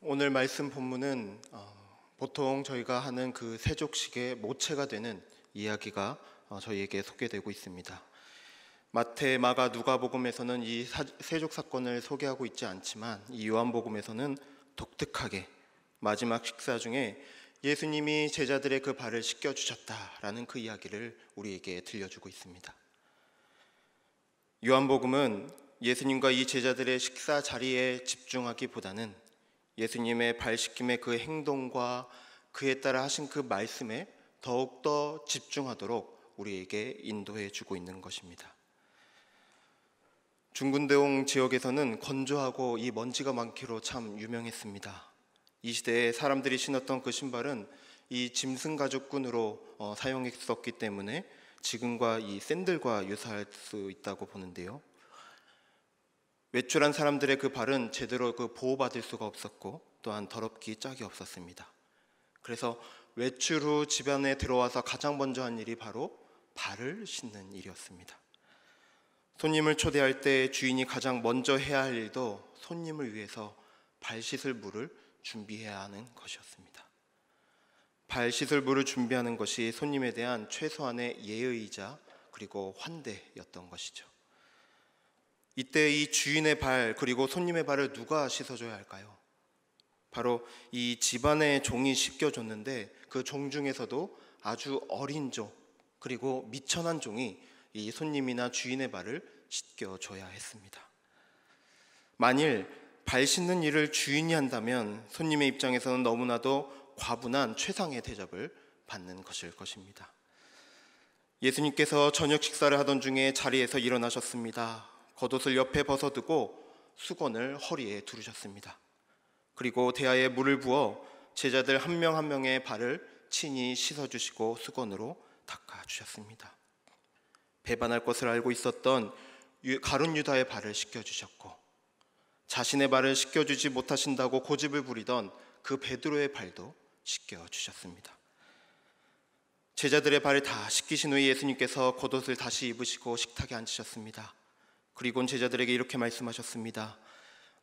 오늘 말씀 본문은 보통 저희가 하는 그 세족식의 모체가 되는 이야기가 저희에게 소개되고 있습니다. 마태, 마가, 누가복음에서는 이 세족 사건을 소개하고 있지 않지만 이 요한복음에서는 독특하게 마지막 식사 중에 예수님이 제자들의 그 발을 씻겨주셨다라는 그 이야기를 우리에게 들려주고 있습니다. 요한복음은 예수님과 이 제자들의 식사 자리에 집중하기보다는 예수님의 발 씻김의 그 행동과 그에 따라 하신 그 말씀에 더욱더 집중하도록 우리에게 인도해 주고 있는 것입니다. 중군대용 지역에서는 건조하고 이 먼지가 많기로 참 유명했습니다. 이 시대에 사람들이 신었던 그 신발은 이 짐승 가죽끈으로 사용했었기 때문에 지금과 이 샌들과 유사할 수 있다고 보는데요. 외출한 사람들의 그 발은 제대로 보호받을 수가 없었고 또한 더럽기 짝이 없었습니다. 그래서 외출 후 집 안에 들어와서 가장 먼저 한 일이 바로 발을 씻는 일이었습니다. 손님을 초대할 때 주인이 가장 먼저 해야 할 일도 손님을 위해서 발 씻을 물을 준비해야 하는 것이었습니다. 발 씻을 물을 준비하는 것이 손님에 대한 최소한의 예의이자 그리고 환대였던 것이죠. 이때 이 주인의 발 그리고 손님의 발을 누가 씻어줘야 할까요? 바로 이 집안의 종이 씻겨줬는데 그 종 중에서도 아주 어린 종 그리고 미천한 종이 이 손님이나 주인의 발을 씻겨줘야 했습니다. 만일 발 씻는 일을 주인이 한다면 손님의 입장에서는 너무나도 과분한 최상의 대접을 받는 것일 것입니다. 예수님께서 저녁 식사를 하던 중에 자리에서 일어나셨습니다. 겉옷을 옆에 벗어두고 수건을 허리에 두르셨습니다. 그리고 대야에 물을 부어 제자들 한 명 한 명의 발을 친히 씻어주시고 수건으로 닦아주셨습니다. 배반할 것을 알고 있었던 가룟 유다의 발을 씻겨주셨고 자신의 발을 씻겨주지 못하신다고 고집을 부리던 그 베드로의 발도 씻겨주셨습니다. 제자들의 발을 다 씻기신 후에 예수님께서 겉옷을 다시 입으시고 식탁에 앉으셨습니다. 그리고는 제자들에게 이렇게 말씀하셨습니다.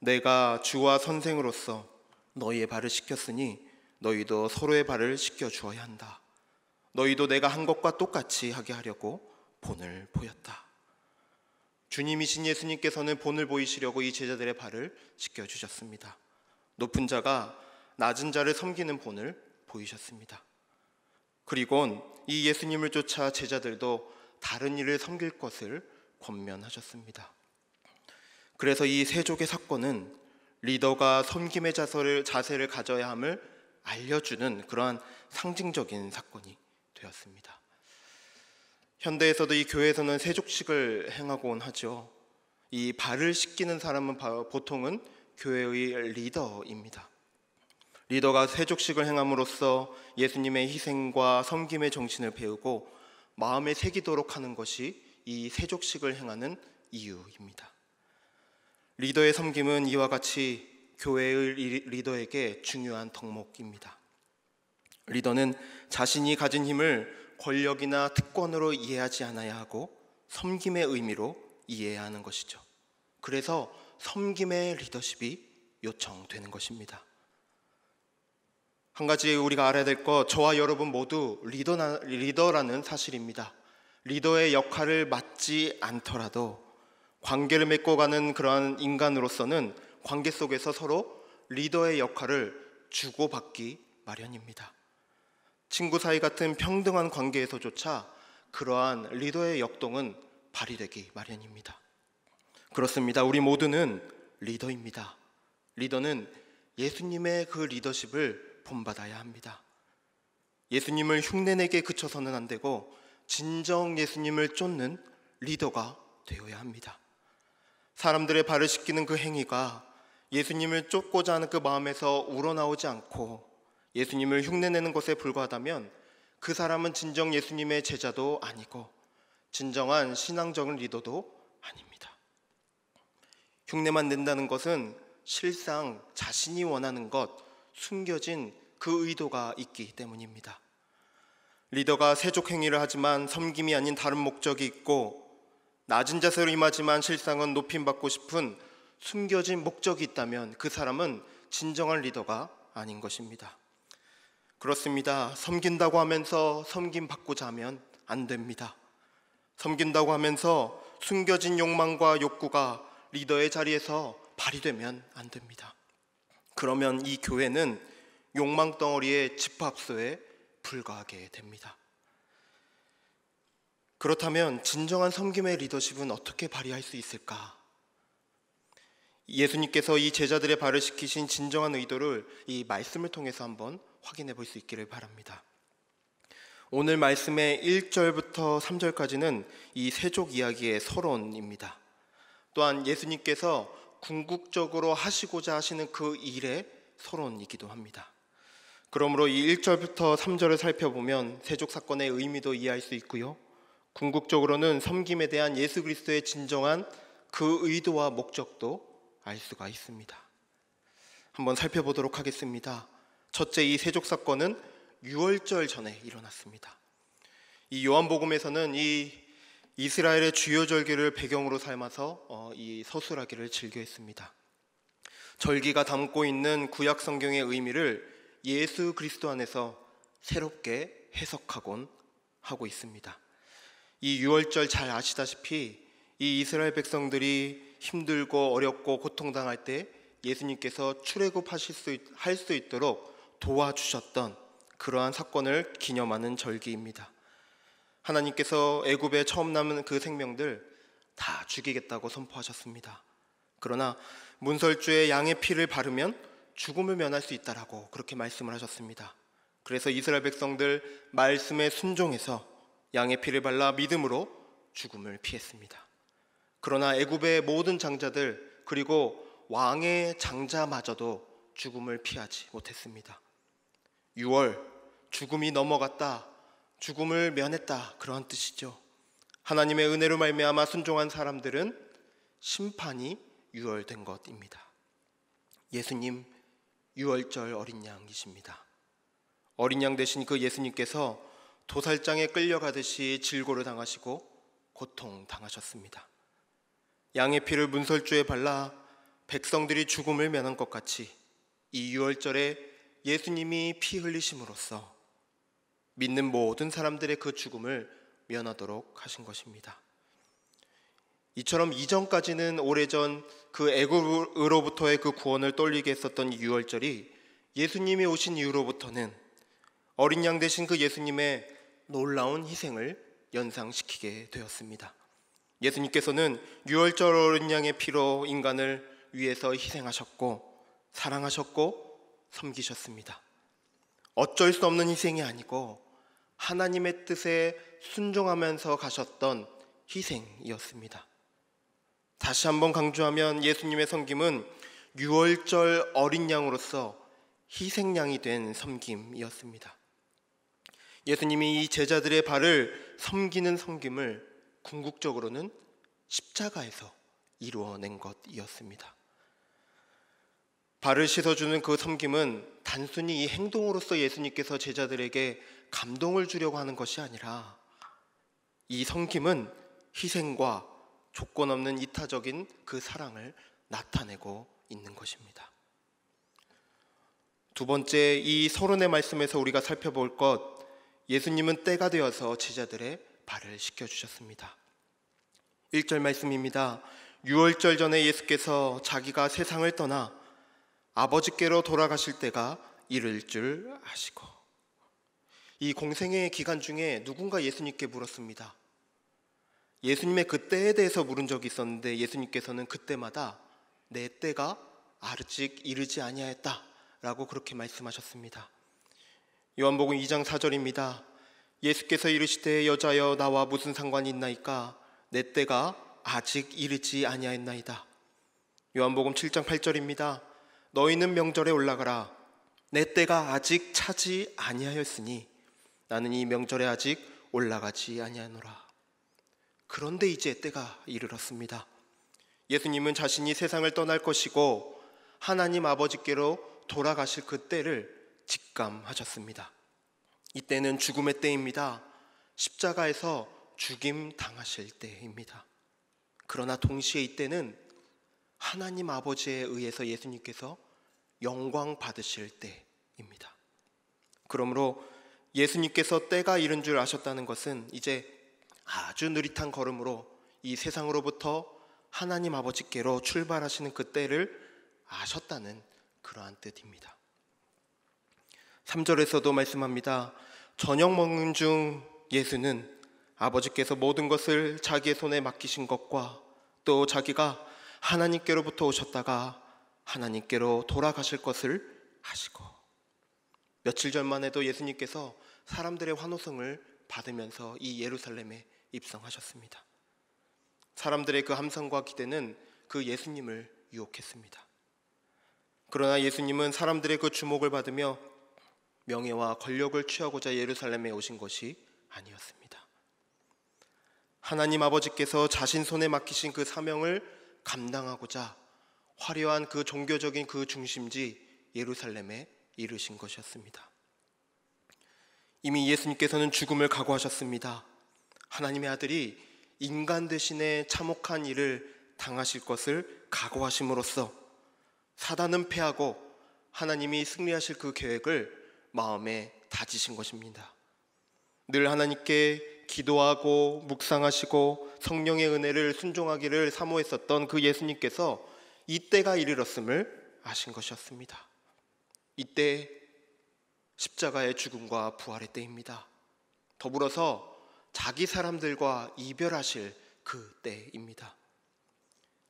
내가 주와 선생으로서 너희의 발을 씻겼으니 너희도 서로의 발을 씻겨주어야 한다. 너희도 내가 한 것과 똑같이 하게 하려고 본을 보였다. 주님이신 예수님께서는 본을 보이시려고 이 제자들의 발을 씻겨주셨습니다. 높은 자가 낮은 자를 섬기는 본을 보이셨습니다. 그리고는 이 예수님을 쫓아 제자들도 다른 이를 섬길 것을 권면하셨습니다. 그래서 이 세족의 사건은 리더가 섬김의 자세를 가져야 함을 알려주는 그러한 상징적인 사건이 되었습니다. 현대에서도 이 교회에서는 세족식을 행하곤 하죠. 이 발을 씻기는 사람은 보통은 교회의 리더입니다. 리더가 세족식을 행함으로써 예수님의 희생과 섬김의 정신을 배우고 마음에 새기도록 하는 것이 이 세족식을 행하는 이유입니다. 리더의 섬김은 이와 같이 교회의 리더에게 중요한 덕목입니다. 리더는 자신이 가진 힘을 권력이나 특권으로 이해하지 않아야 하고 섬김의 의미로 이해해야 하는 것이죠. 그래서 섬김의 리더십이 요청되는 것입니다. 한 가지 우리가 알아야 될 것, 저와 여러분 모두 리더라는 사실입니다. 리더의 역할을 맡지 않더라도 관계를 맺고 가는 그러한 인간으로서는 관계 속에서 서로 리더의 역할을 주고받기 마련입니다. 친구 사이 같은 평등한 관계에서조차 그러한 리더의 역동은 발휘되기 마련입니다. 그렇습니다. 우리 모두는 리더입니다. 리더는 예수님의 그 리더십을 본받아야 합니다. 예수님을 흉내내게 그쳐서는 안 되고 진정 예수님을 쫓는 리더가 되어야 합니다. 사람들의 발을 씻기는 그 행위가 예수님을 쫓고자 하는 그 마음에서 우러나오지 않고 예수님을 흉내내는 것에 불과하다면 그 사람은 진정 예수님의 제자도 아니고 진정한 신앙적인 리더도 아닙니다. 흉내만 낸다는 것은 실상 자신이 원하는 것, 숨겨진 그 의도가 있기 때문입니다. 리더가 세족 행위를 하지만 섬김이 아닌 다른 목적이 있고 낮은 자세로 임하지만 실상은 높임받고 싶은 숨겨진 목적이 있다면 그 사람은 진정한 리더가 아닌 것입니다. 그렇습니다. 섬긴다고 하면서 섬김받고자 하면 안 됩니다. 섬긴다고 하면서 숨겨진 욕망과 욕구가 리더의 자리에서 발휘되면 안 됩니다. 그러면 이 교회는 욕망 덩어리의 집합소에 불과하게 됩니다. 그렇다면 진정한 섬김의 리더십은 어떻게 발휘할 수 있을까? 예수님께서 이 제자들의 발을 씻기신 진정한 의도를 이 말씀을 통해서 한번 확인해 볼 수 있기를 바랍니다. 오늘 말씀의 1절부터 3절까지는 이 세족 이야기의 서론입니다. 또한 예수님께서 궁극적으로 하시고자 하시는 그 일의 서론이기도 합니다. 그러므로 이 1절부터 3절을 살펴보면 세족 사건의 의미도 이해할 수 있고요, 궁극적으로는 섬김에 대한 예수 그리스도의 진정한 그 의도와 목적도 알 수가 있습니다. 한번 살펴보도록 하겠습니다. 첫째, 이 세족 사건은 유월절 전에 일어났습니다. 이 요한복음에서는 이 이스라엘의 주요 절기를 배경으로 삼아서 이 서술하기를 즐겨했습니다. 절기가 담고 있는 구약 성경의 의미를 예수 그리스도 안에서 새롭게 해석하곤 하고 있습니다. 이 유월절 잘 아시다시피 이 이스라엘 백성들이 힘들고 어렵고 고통당할 때 예수님께서 출애굽할 수 있도록 도와주셨던 그러한 사건을 기념하는 절기입니다. 하나님께서 애굽에 처음 남은 그 생명들 다 죽이겠다고 선포하셨습니다. 그러나 문설주에 양의 피를 바르면 죽음을 면할 수 있다라고 그렇게 말씀을 하셨습니다. 그래서 이스라엘 백성들 말씀에 순종해서 양의 피를 발라 믿음으로 죽음을 피했습니다. 그러나 애굽의 모든 장자들 그리고 왕의 장자마저도 죽음을 피하지 못했습니다. 6월, 죽음이 넘어갔다, 죽음을 면했다, 그런 뜻이죠. 하나님의 은혜로 말미암아 순종한 사람들은 심판이 유월된 것입니다. 예수님 유월절 어린 양이십니다. 어린 양 되신 그 예수님께서 도살장에 끌려가듯이 질고를 당하시고 고통당하셨습니다. 양의 피를 문설주에 발라 백성들이 죽음을 면한 것 같이 이 유월절에 예수님이 피 흘리심으로써 믿는 모든 사람들의 그 죽음을 면하도록 하신 것입니다. 이처럼 이전까지는 오래전 그 애굽으로부터의 그 구원을 떠올리게 했었던 이 유월절이 예수님이 오신 이후로부터는 어린 양 되신 그 예수님의 놀라운 희생을 연상시키게 되었습니다. 예수님께서는 유월절 어린 양의 피로 인간을 위해서 희생하셨고 사랑하셨고 섬기셨습니다. 어쩔 수 없는 희생이 아니고 하나님의 뜻에 순종하면서 가셨던 희생이었습니다. 다시 한번 강조하면 예수님의 섬김은 유월절 어린 양으로서 희생양이 된 섬김이었습니다. 예수님이 이 제자들의 발을 섬기는 섬김을 궁극적으로는 십자가에서 이루어낸 것이었습니다. 발을 씻어주는 그 섬김은 단순히 이 행동으로서 예수님께서 제자들에게 감동을 주려고 하는 것이 아니라 이 섬김은 희생과 조건 없는 이타적인 그 사랑을 나타내고 있는 것입니다. 두 번째, 이 서론의 말씀에서 우리가 살펴볼 것, 예수님은 때가 되어서 제자들의 발을 씻겨주셨습니다. 1절 말씀입니다. 유월절 전에 예수께서 자기가 세상을 떠나 아버지께로 돌아가실 때가 이를 줄 아시고, 이 공생의 기간 중에 누군가 예수님께 물었습니다. 예수님의 그 때에 대해서 물은 적이 있었는데 예수님께서는 그때마다 내 때가 아직 이르지 아니하였다 라고 그렇게 말씀하셨습니다. 요한복음 2장 4절입니다. 예수께서 이르시되 여자여 나와 무슨 상관이 있나이까 내 때가 아직 이르지 아니하였나이다. 요한복음 7장 8절입니다. 너희는 명절에 올라가라. 내 때가 아직 차지 아니하였으니 나는 이 명절에 아직 올라가지 아니하노라. 그런데 이제 때가 이르렀습니다. 예수님은 자신이 세상을 떠날 것이고 하나님 아버지께로 돌아가실 그 때를 직감하셨습니다. 이때는 죽음의 때입니다. 십자가에서 죽임 당하실 때입니다. 그러나 동시에 이때는 하나님 아버지에 의해서 예수님께서 영광 받으실 때입니다. 그러므로 예수님께서 때가 이른 줄 아셨다는 것은 이제 아주 느릿한 걸음으로 이 세상으로부터 하나님 아버지께로 출발하시는 그 때를 아셨다는 그러한 뜻입니다. 3절에서도 말씀합니다. 저녁 먹는 중 예수는 아버지께서 모든 것을 자기의 손에 맡기신 것과 또 자기가 하나님께로부터 오셨다가 하나님께로 돌아가실 것을 아시고, 며칠 전만 해도 예수님께서 사람들의 환호성을 받으면서 이 예루살렘에 입성하셨습니다. 사람들의 그 함성과 기대는 그 예수님을 유혹했습니다. 그러나 예수님은 사람들의 그 주목을 받으며 명예와 권력을 취하고자 예루살렘에 오신 것이 아니었습니다. 하나님 아버지께서 자신 손에 맡기신 그 사명을 감당하고자 화려한 그 종교적인 그 중심지 예루살렘에 이르신 것이었습니다. 이미 예수님께서는 죽음을 각오하셨습니다. 하나님의 아들이 인간 대신에 참혹한 일을 당하실 것을 각오하심으로써 사단은 패하고 하나님이 승리하실 그 계획을 마음에 다지신 것입니다. 늘 하나님께 기도하고 묵상하시고 성령의 은혜를 순종하기를 사모했었던 그 예수님께서 이때가 이르렀음을 아신 것이었습니다. 이때 십자가의 죽음과 부활의 때입니다. 더불어서 자기 사람들과 이별하실 그 때입니다.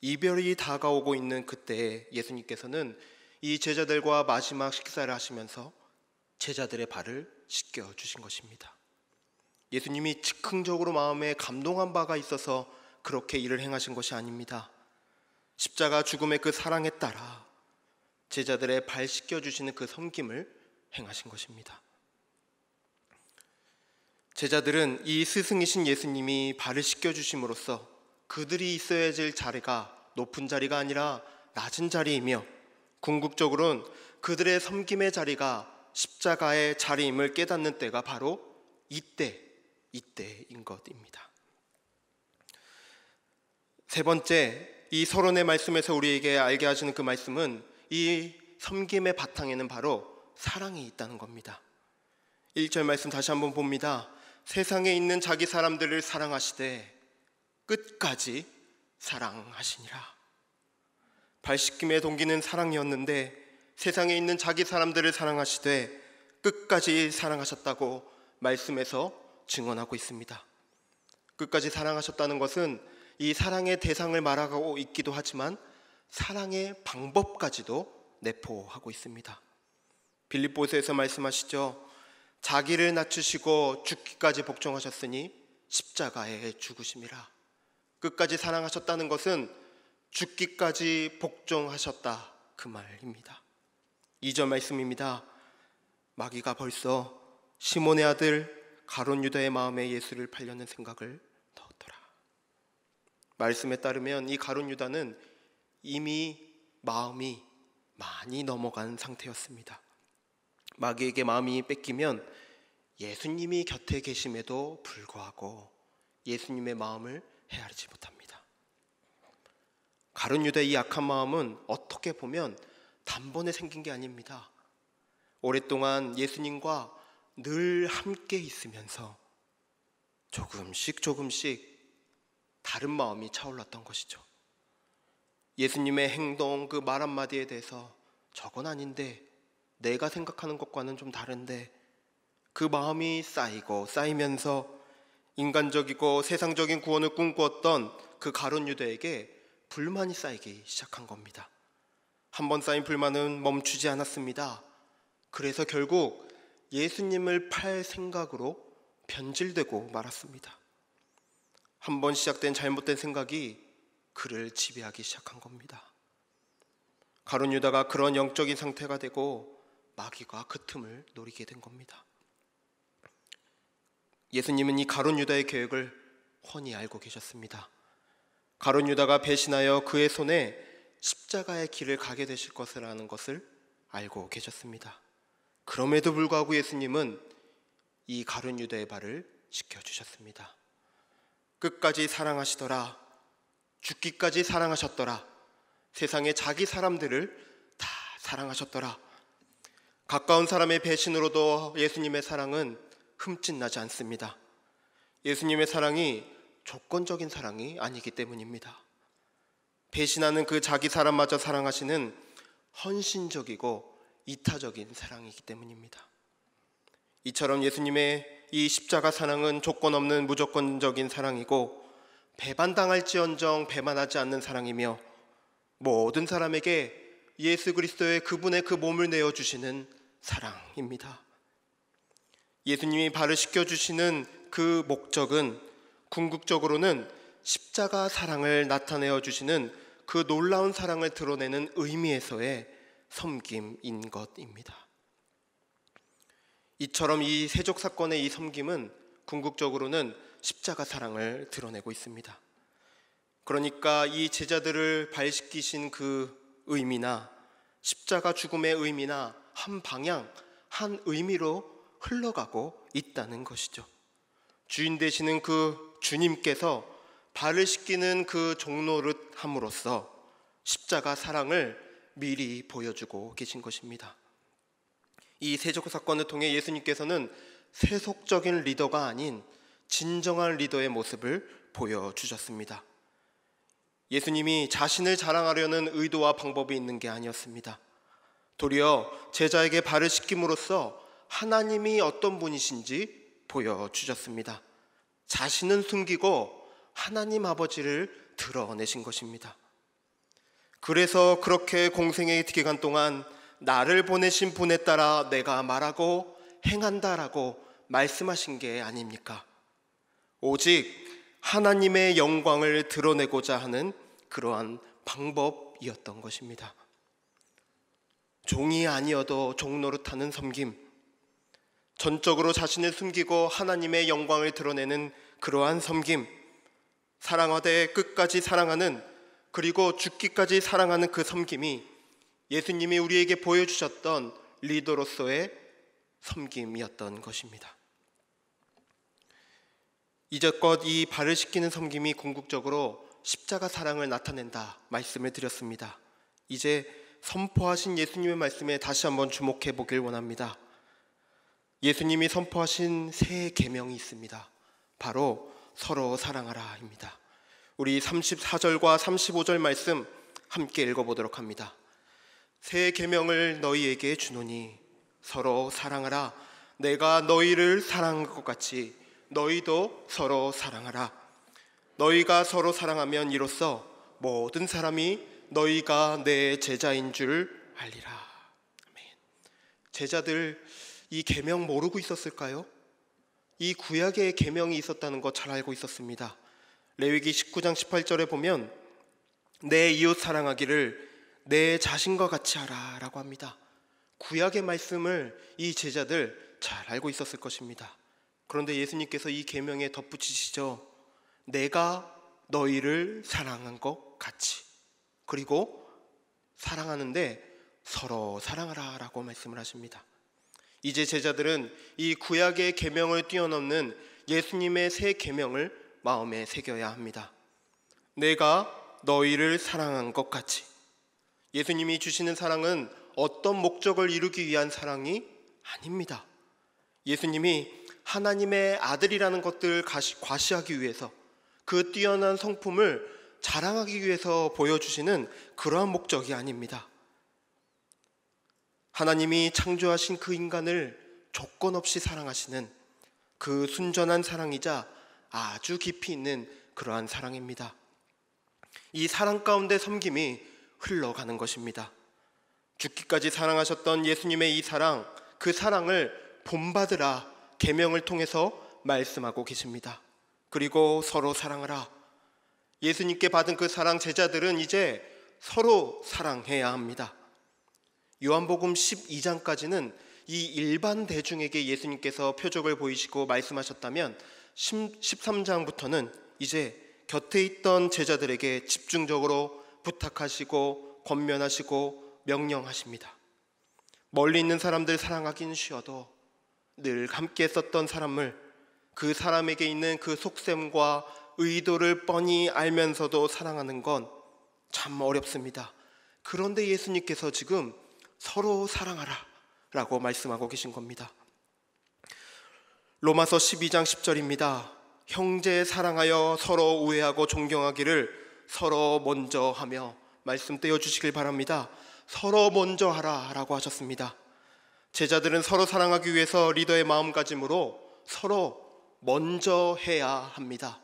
이별이 다가오고 있는 그때에 예수님께서는 이 제자들과 마지막 식사를 하시면서 제자들의 발을 씻겨주신 것입니다. 예수님이 즉흥적으로 마음에 감동한 바가 있어서 그렇게 일을 행하신 것이 아닙니다. 십자가 죽음의 그 사랑에 따라 제자들의 발 씻겨주시는 그 섬김을 행하신 것입니다. 제자들은 이 스승이신 예수님이 발을 씻겨주심으로써 그들이 있어야 될 자리가 높은 자리가 아니라 낮은 자리이며, 궁극적으로는 그들의 섬김의 자리가 십자가의 자리임을 깨닫는 때가 바로 이때인 것입니다. 세 번째, 이 서론의 말씀에서 우리에게 알게 하시는 그 말씀은 이 섬김의 바탕에는 바로 사랑이 있다는 겁니다. 1절 말씀 다시 한번 봅니다. 세상에 있는 자기 사람들을 사랑하시되 끝까지 사랑하시니라. 발 씻김의 동기는 사랑이었는데 세상에 있는 자기 사람들을 사랑하시되 끝까지 사랑하셨다고 말씀에서 증언하고 있습니다. 끝까지 사랑하셨다는 것은 이 사랑의 대상을 말하고 있기도 하지만 사랑의 방법까지도 내포하고 있습니다. 빌립보서에서 말씀하시죠. 자기를 낮추시고 죽기까지 복종하셨으니 십자가에 죽으심이라. 끝까지 사랑하셨다는 것은 죽기까지 복종하셨다, 그 말입니다. 2절 말씀입니다. 마귀가 벌써 시몬의 아들 가룟 유다의 마음에 예수를 팔려는 생각을 넣었더라. 말씀에 따르면 이 가룟 유다는 이미 마음이 많이 넘어간 상태였습니다. 마귀에게 마음이 뺏기면 예수님이 곁에 계심에도 불구하고 예수님의 마음을 헤아리지 못합니다. 가룟 유다의 이 약한 마음은 어떻게 보면 단번에 생긴 게 아닙니다. 오랫동안 예수님과 늘 함께 있으면서 조금씩 다른 마음이 차올랐던 것이죠. 예수님의 행동, 그 말 한마디에 대해서 저건 아닌데, 내가 생각하는 것과는 좀 다른데, 그 마음이 쌓이면서 인간적이고 세상적인 구원을 꿈꾸었던 그 가룟 유다에게 불만이 쌓이기 시작한 겁니다. 한번 쌓인 불만은 멈추지 않았습니다. 그래서 결국 예수님을 팔 생각으로 변질되고 말았습니다. 한번 시작된 잘못된 생각이 그를 지배하기 시작한 겁니다. 가룟 유다가 그런 영적인 상태가 되고 마귀가 그 틈을 노리게 된 겁니다. 예수님은 이 가룟 유다의 계획을 훤히 알고 계셨습니다. 가룟 유다가 배신하여 그의 손에 십자가의 길을 가게 되실 것이라는 것을 알고 계셨습니다. 그럼에도 불구하고 예수님은 이 가룟 유다의 발을 씻겨주셨습니다. 끝까지 사랑하시더라. 죽기까지 사랑하셨더라. 세상의 자기 사람들을 다 사랑하셨더라. 가까운 사람의 배신으로도 예수님의 사랑은 흠집나지 않습니다. 예수님의 사랑이 조건적인 사랑이 아니기 때문입니다. 배신하는 그 자기 사람마저 사랑하시는 헌신적이고 이타적인 사랑이기 때문입니다. 이처럼 예수님의 이 십자가 사랑은 조건 없는 무조건적인 사랑이고 배반당할지언정 배반하지 않는 사랑이며 모든 사람에게 예수 그리스도의 그분의 그 몸을 내어주시는 사랑입니다. 예수님이 발을 씻겨주시는 그 목적은 궁극적으로는 십자가 사랑을 나타내어 주시는 그 놀라운 사랑을 드러내는 의미에서의 섬김인 것입니다. 이처럼 이 세족 사건의 이 섬김은 궁극적으로는 십자가 사랑을 드러내고 있습니다. 그러니까 이 제자들을 발씻기신 그 의미나 십자가 죽음의 의미나 한 방향, 한 의미로 흘러가고 있다는 것이죠. 주인 되시는 그 주님께서 발을 씻기는 그 종노릇 함으로써 십자가 사랑을 미리 보여주고 계신 것입니다. 이 세족 사건을 통해 예수님께서는 세속적인 리더가 아닌 진정한 리더의 모습을 보여주셨습니다. 예수님이 자신을 자랑하려는 의도와 방법이 있는 게 아니었습니다. 도리어 제자에게 발을 씻김으로써 하나님이 어떤 분이신지 보여주셨습니다. 자신은 숨기고 하나님 아버지를 드러내신 것입니다. 그래서 그렇게 공생의 기간 동안 나를 보내신 분에 따라 내가 말하고 행한다라고 말씀하신 게 아닙니까? 오직 하나님의 영광을 드러내고자 하는 그러한 방법이었던 것입니다. 종이 아니어도 종노릇하는 섬김, 전적으로 자신을 숨기고 하나님의 영광을 드러내는 그러한 섬김, 사랑하되 끝까지 사랑하는, 그리고 죽기까지 사랑하는 그 섬김이 예수님이 우리에게 보여주셨던 리더로서의 섬김이었던 것입니다. 이제껏 이 발을 씻기는 섬김이 궁극적으로 십자가 사랑을 나타낸다 말씀을 드렸습니다. 이제 선포하신 예수님의 말씀에 다시 한번 주목해 보길 원합니다. 예수님이 선포하신 새 계명이 있습니다. 바로 서로 사랑하라입니다. 우리 34절과 35절 말씀 함께 읽어보도록 합니다. 새 계명을 너희에게 주노니 서로 사랑하라. 내가 너희를 사랑한 것 같이 너희도 서로 사랑하라. 너희가 서로 사랑하면 이로써 모든 사람이 너희가 내 제자인 줄 알리라. 아멘. 제자들 이 계명 모르고 있었을까요? 이 구약의 계명이 있었다는 거 잘 알고 있었습니다. 레위기 19장 18절에 보면 내 이웃 사랑하기를 내 자신과 같이 하라 라고 합니다. 구약의 말씀을 이 제자들 잘 알고 있었을 것입니다. 그런데 예수님께서 이 계명에 덧붙이시죠. 내가 너희를 사랑한 것 같이, 그리고 사랑하는데 서로 사랑하라 라고 말씀을 하십니다. 이제 제자들은 이 구약의 계명을 뛰어넘는 예수님의 새 계명을 마음에 새겨야 합니다. 내가 너희를 사랑한 것 같이. 예수님이 주시는 사랑은 어떤 목적을 이루기 위한 사랑이 아닙니다. 예수님이 하나님의 아들이라는 것들을 과시하기 위해서, 그 뛰어난 성품을 자랑하기 위해서 보여주시는 그러한 목적이 아닙니다. 하나님이 창조하신 그 인간을 조건 없이 사랑하시는 그 순전한 사랑이자 아주 깊이 있는 그러한 사랑입니다. 이 사랑 가운데 섬김이 흘러가는 것입니다. 죽기까지 사랑하셨던 예수님의 이 사랑, 그 사랑을 본받으라 계명을 통해서 말씀하고 계십니다. 그리고 서로 사랑하라. 예수님께 받은 그 사랑, 제자들은 이제 서로 사랑해야 합니다. 요한복음 12장까지는 이 일반 대중에게 예수님께서 표적을 보이시고 말씀하셨다면 13장부터는 이제 곁에 있던 제자들에게 집중적으로 부탁하시고 권면하시고 명령하십니다. 멀리 있는 사람들 사랑하기는 쉬워도 늘 함께 했었던 사람을, 그 사람에게 있는 그 속셈과 의도를 뻔히 알면서도 사랑하는 건 참 어렵습니다. 그런데 예수님께서 지금 서로 사랑하라 라고 말씀하고 계신 겁니다. 로마서 12장 10절입니다. 형제 사랑하여 서로 우애하고 존경하기를 서로 먼저 하며, 말씀 떼어주시길 바랍니다. 서로 먼저 하라 라고 하셨습니다. 제자들은 서로 사랑하기 위해서 리더의 마음가짐으로 서로 먼저 해야 합니다.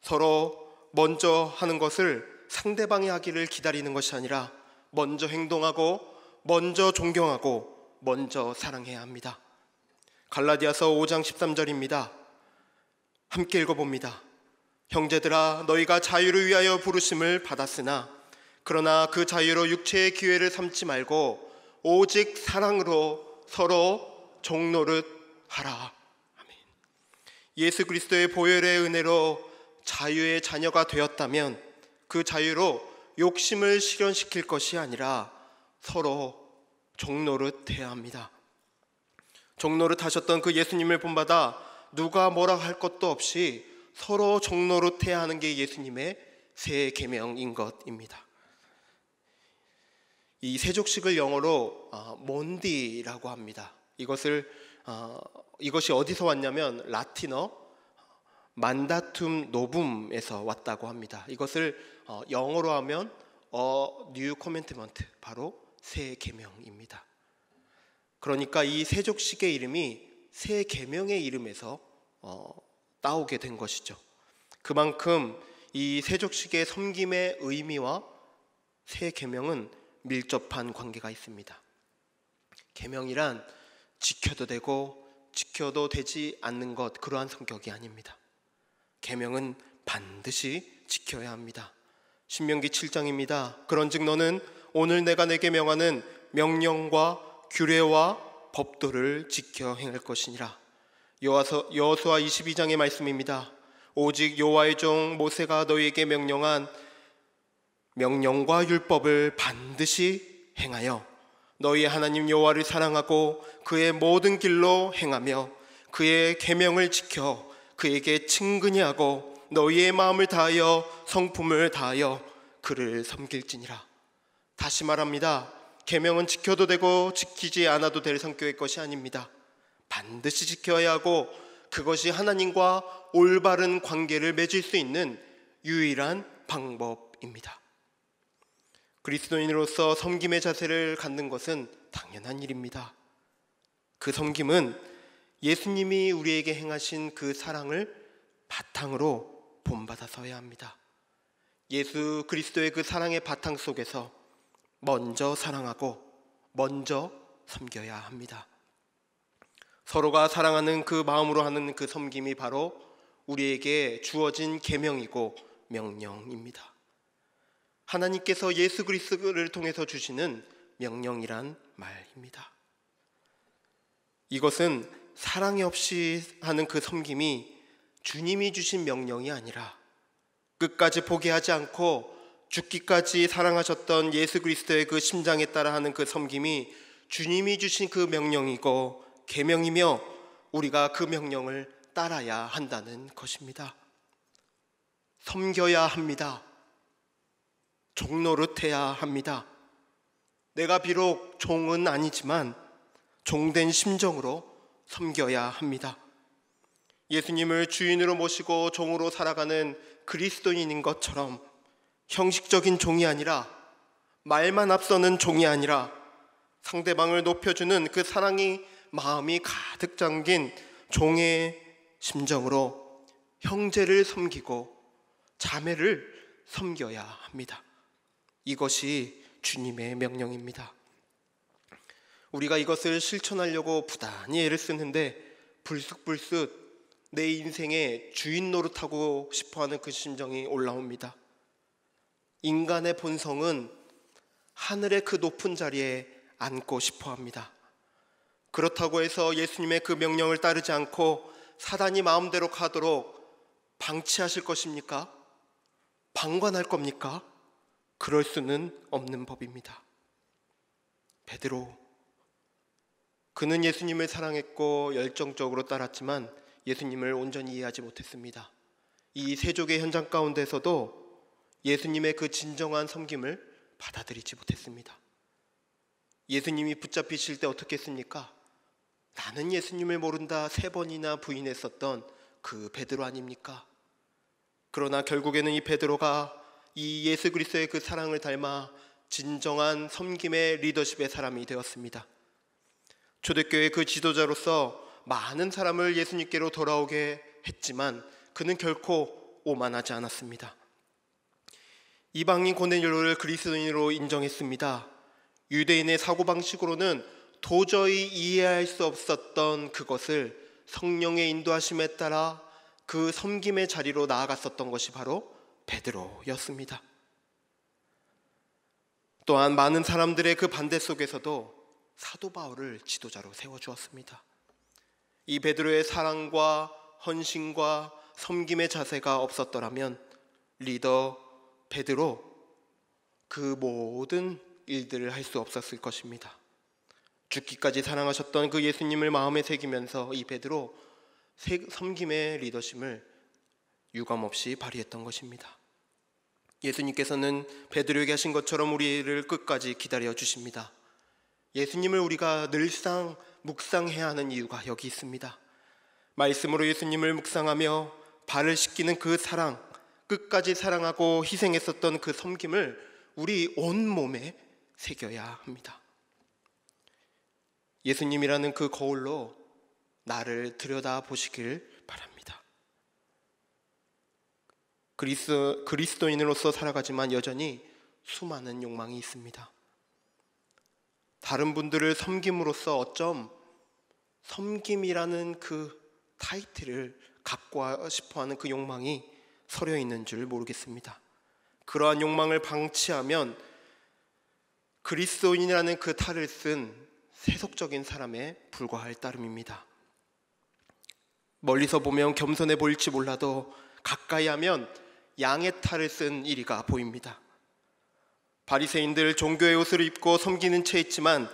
서로 먼저 하는 것을 상대방이 하기를 기다리는 것이 아니라 먼저 행동하고 먼저 존경하고 먼저 사랑해야 합니다. 갈라디아서 5장 13절입니다. 함께 읽어봅니다. 형제들아, 너희가 자유를 위하여 부르심을 받았으나 그러나 그 자유로 육체의 기회를 삼지 말고 오직 사랑으로 서로 종노릇 하라. 아멘. 예수 그리스도의 보혈의 은혜로 자유의 자녀가 되었다면 그 자유로 욕심을 실현시킬 것이 아니라 서로 종노릇 해야 합니다. 종노릇 하셨던 그 예수님을 본받아 누가 뭐라 할 것도 없이 서로 종노릇 해야 하는 게 예수님의 새 계명인 것입니다. 이 세족식을 영어로 몬디라고 합니다. 이것이 어디서 왔냐면 라틴어 만다툼 노붐에서 왔다고 합니다. 이것을 영어로 하면 뉴 코멘트먼트, 바로 새 계명입니다. 그러니까 이 세족식의 이름이 새 계명의 이름에서 따오게 된 것이죠. 그만큼 이 세족식의 섬김의 의미와 새 계명은 밀접한 관계가 있습니다. 계명이란 지켜도 되고 지켜도 되지 않는 것, 그러한 성격이 아닙니다. 계명은 반드시 지켜야 합니다. 신명기 7장입니다. 그런즉 너는 오늘 내가 내게 명하는 명령과 규례와 법도를 지켜 행할 것이니라. 여호수아 22장의 말씀입니다. 오직 여호와의 종 모세가 너희에게 명령한 명령과 율법을 반드시 행하여 너희 하나님 여호와를 사랑하고 그의 모든 길로 행하며 그의 계명을 지켜 그에게 친근히 하고 너희의 마음을 다하여 성품을 다하여 그를 섬길지니라. 다시 말합니다. 계명은 지켜도 되고 지키지 않아도 될 성격의 것이 아닙니다. 반드시 지켜야 하고 그것이 하나님과 올바른 관계를 맺을 수 있는 유일한 방법입니다. 그리스도인으로서 섬김의 자세를 갖는 것은 당연한 일입니다. 그 섬김은 예수님이 우리에게 행하신 그 사랑을 바탕으로 본받아서야 합니다. 예수 그리스도의 그 사랑의 바탕 속에서 먼저 사랑하고 먼저 섬겨야 합니다. 서로가 사랑하는 그 마음으로 하는 그 섬김이 바로 우리에게 주어진 계명이고 명령입니다. 하나님께서 예수 그리스도를 통해서 주시는 명령이란 말입니다. 이것은 사랑이 없이 하는 그 섬김이 주님이 주신 명령이 아니라 끝까지 포기하지 않고 죽기까지 사랑하셨던 예수 그리스도의 그 심장에 따라 하는 그 섬김이 주님이 주신 그 명령이고 계명이며 우리가 그 명령을 따라야 한다는 것입니다. 섬겨야 합니다. 종노릇해야 합니다. 내가 비록 종은 아니지만 종된 심정으로 섬겨야 합니다. 예수님을 주인으로 모시고 종으로 살아가는 그리스도인인 것처럼 형식적인 종이 아니라, 말만 앞서는 종이 아니라 상대방을 높여주는 그 사랑이 마음이 가득 잠긴 종의 심정으로 형제를 섬기고 자매를 섬겨야 합니다. 이것이 주님의 명령입니다. 우리가 이것을 실천하려고 부단히 애를 쓰는데 불쑥불쑥 내 인생의 주인 노릇하고 싶어하는 그 심정이 올라옵니다. 인간의 본성은 하늘의 그 높은 자리에 앉고 싶어합니다. 그렇다고 해서 예수님의 그 명령을 따르지 않고 사단이 마음대로 가도록 방치하실 것입니까? 방관할 겁니까? 그럴 수는 없는 법입니다. 베드로, 그는 예수님을 사랑했고 열정적으로 따랐지만 예수님을 온전히 이해하지 못했습니다. 이 세족의 현장 가운데서도 예수님의 그 진정한 섬김을 받아들이지 못했습니다. 예수님이 붙잡히실 때 어떻게 했습니까? 나는 예수님을 모른다 3번이나 부인했었던 그 베드로 아닙니까? 그러나 결국에는 이 베드로가 이 예수 그리스도의 그 사랑을 닮아 진정한 섬김의 리더십의 사람이 되었습니다. 초대교회 그 지도자로서 많은 사람을 예수님께로 돌아오게 했지만 그는 결코 오만하지 않았습니다. 이방인 고넬료를 그리스도인으로 인정했습니다. 유대인의 사고방식으로는 도저히 이해할 수 없었던 그것을 성령의 인도하심에 따라 그 섬김의 자리로 나아갔었던 것이 바로 베드로였습니다. 또한 많은 사람들의 그 반대 속에서도 사도 바울을 지도자로 세워주었습니다. 이 베드로의 사랑과 헌신과 섬김의 자세가 없었더라면 리더 베드로 그 모든 일들을 할 수 없었을 것입니다. 죽기까지 사랑하셨던 그 예수님을 마음에 새기면서 이 베드로 섬김의 리더십을 유감없이 발휘했던 것입니다. 예수님께서는 베드로에게 하신 것처럼 우리를 끝까지 기다려 주십니다. 예수님을 우리가 늘상 묵상해야 하는 이유가 여기 있습니다. 말씀으로 예수님을 묵상하며 발을 씻기는 그 사랑, 끝까지 사랑하고 희생했었던 그 섬김을 우리 온몸에 새겨야 합니다. 예수님이라는 그 거울로 나를 들여다보시길 바랍니다. 그리스도인으로서 살아가지만 여전히 수많은 욕망이 있습니다. 다른 분들을 섬김으로써 어쩜 섬김이라는 그 타이틀을 갖고 싶어하는 그 욕망이 서려 있는 줄 모르겠습니다. 그러한 욕망을 방치하면 그리스도인이라는 그 탈을 쓴 세속적인 사람에 불과할 따름입니다. 멀리서 보면 겸손해 보일지 몰라도 가까이 하면 양의 탈을 쓴 이리가 보입니다. 바리새인들 종교의 옷을 입고 섬기는 채 있지만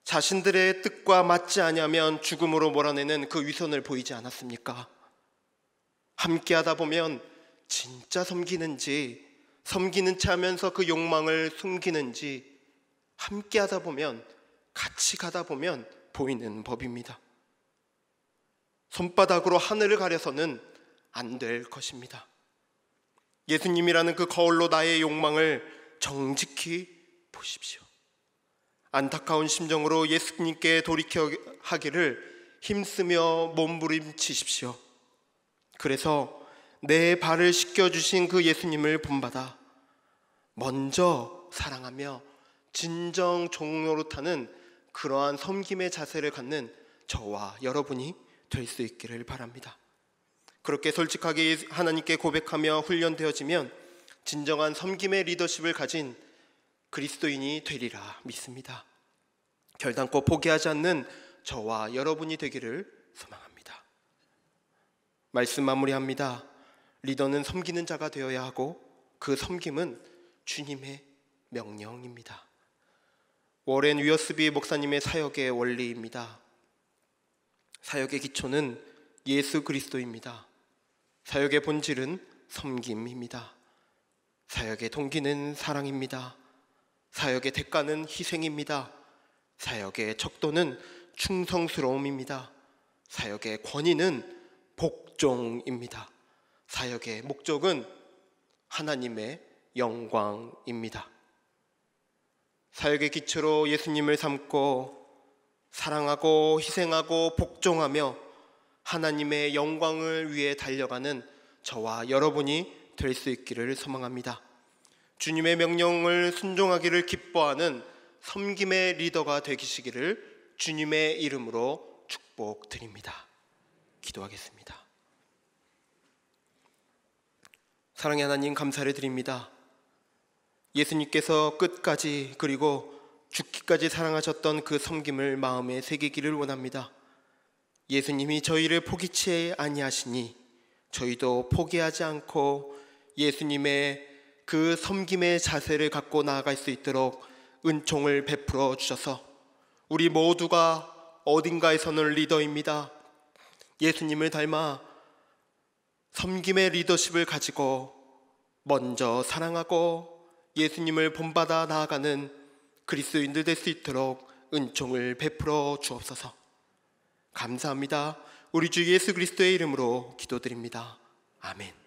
자신들의 뜻과 맞지 않으면 죽음으로 몰아내는 그 위선을 보이지 않았습니까? 함께 하다 보면 진짜 섬기는지, 섬기는 채 하면서 그 욕망을 숨기는지 함께 하다 보면, 같이 가다 보면 보이는 법입니다. 손바닥으로 하늘을 가려서는 안 될 것입니다. 예수님이라는 그 거울로 나의 욕망을 정직히 보십시오. 안타까운 심정으로 예수님께 돌이켜 하기를 힘쓰며 몸부림치십시오. 그래서 내 발을 씻겨주신 그 예수님을 본받아 먼저 사랑하며 진정 종노릇하는 그러한 섬김의 자세를 갖는 저와 여러분이 될 수 있기를 바랍니다. 그렇게 솔직하게 하나님께 고백하며 훈련되어지면 진정한 섬김의 리더십을 가진 그리스도인이 되리라 믿습니다. 결단코 포기하지 않는 저와 여러분이 되기를 소망합니다. 말씀 마무리합니다. 리더는 섬기는 자가 되어야 하고 그 섬김은 주님의 명령입니다. 워렌 위어스비 목사님의 사역의 원리입니다. 사역의 기초는 예수 그리스도입니다. 사역의 본질은 섬김입니다. 사역의 동기는 사랑입니다. 사역의 대가는 희생입니다. 사역의 척도는 충성스러움입니다. 사역의 권위는 복종입니다. 사역의 목적은 하나님의 영광입니다. 사역의 기초로 예수님을 삼고 사랑하고 희생하고 복종하며 하나님의 영광을 위해 달려가는 저와 여러분이 될 수 있기를 소망합니다. 주님의 명령을 순종하기를 기뻐하는 섬김의 리더가 되시기를 주님의 이름으로 축복드립니다. 기도하겠습니다. 사랑의 하나님, 감사를 드립니다. 예수님께서 끝까지 그리고 죽기까지 사랑하셨던 그 섬김을 마음에 새기기를 원합니다. 예수님이 저희를 포기치 아니하시니 저희도 포기하지 않고 예수님의 그 섬김의 자세를 갖고 나아갈 수 있도록 은총을 베풀어 주셔서 우리 모두가 어딘가에서는 리더입니다. 예수님을 닮아 섬김의 리더십을 가지고 먼저 사랑하고 예수님을 본받아 나아가는 그리스도인들 될 수 있도록 은총을 베풀어 주옵소서. 감사합니다. 우리 주 예수 그리스도의 이름으로 기도드립니다. 아멘.